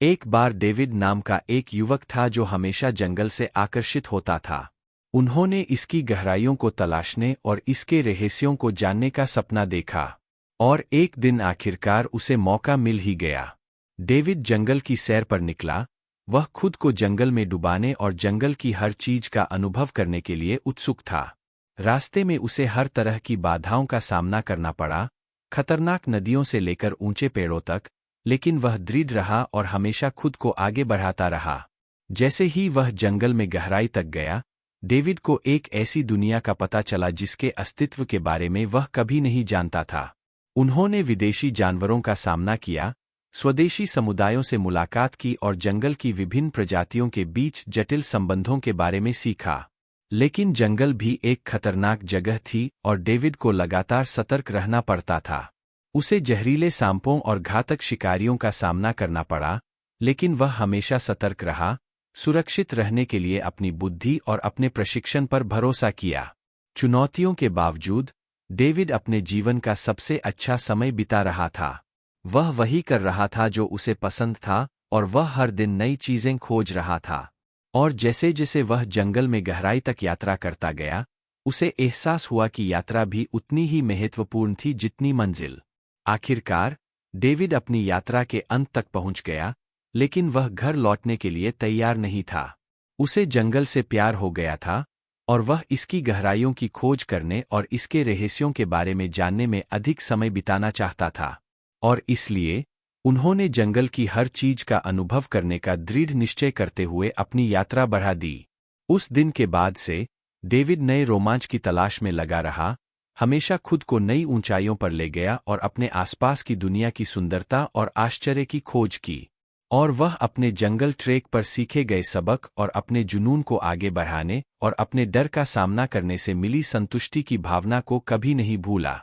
एक बार डेविड नाम का एक युवक था जो हमेशा जंगल से आकर्षित होता था। उन्होंने इसकी गहराइयों को तलाशने और इसके रहस्यों को जानने का सपना देखा, और एक दिन आखिरकार उसे मौका मिल ही गया। डेविड जंगल की सैर पर निकला। वह खुद को जंगल में डुबाने और जंगल की हर चीज का अनुभव करने के लिए उत्सुक था। रास्ते में उसे हर तरह की बाधाओं का सामना करना पड़ा, खतरनाक नदियों से लेकर ऊंचे पेड़ों तक, लेकिन वह दृढ़ रहा और हमेशा खुद को आगे बढ़ाता रहा। जैसे ही वह जंगल में गहराई तक गया, डेविड को एक ऐसी दुनिया का पता चला जिसके अस्तित्व के बारे में वह कभी नहीं जानता था। उन्होंने विदेशी जानवरों का सामना किया, स्वदेशी समुदायों से मुलाकात की और जंगल की विभिन्न प्रजातियों के बीच जटिल संबंधों के बारे में सीखा। लेकिन जंगल भी एक खतरनाक जगह थी और डेविड को लगातार सतर्क रहना पड़ता था। उसे जहरीले सांपों और घातक शिकारियों का सामना करना पड़ा, लेकिन वह हमेशा सतर्क रहा, सुरक्षित रहने के लिए अपनी बुद्धि और अपने प्रशिक्षण पर भरोसा किया। चुनौतियों के बावजूद डेविड अपने जीवन का सबसे अच्छा समय बिता रहा था। वह वही कर रहा था जो उसे पसंद था, और वह हर दिन नई चीजें खोज रहा था। और जैसे जैसे वह जंगल में गहराई तक यात्रा करता गया, उसे एहसास हुआ कि यात्रा भी उतनी ही महत्वपूर्ण थी जितनी मंजिल। आखिरकार डेविड अपनी यात्रा के अंत तक पहुंच गया, लेकिन वह घर लौटने के लिए तैयार नहीं था। उसे जंगल से प्यार हो गया था, और वह इसकी गहराइयों की खोज करने और इसके रहस्यों के बारे में जानने में अधिक समय बिताना चाहता था। और इसलिए उन्होंने जंगल की हर चीज का अनुभव करने का दृढ़ निश्चय करते हुए अपनी यात्रा बढ़ा दी। उस दिन के बाद से डेविड नए रोमांच की तलाश में लगा रहा, हमेशा खुद को नई ऊंचाइयों पर ले गया और अपने आसपास की दुनिया की सुंदरता और आश्चर्य की खोज की। और वह अपने जंगल ट्रेक पर सीखे गए सबक और अपने जुनून को आगे बढ़ाने और अपने डर का सामना करने से मिली संतुष्टि की भावना को कभी नहीं भूला।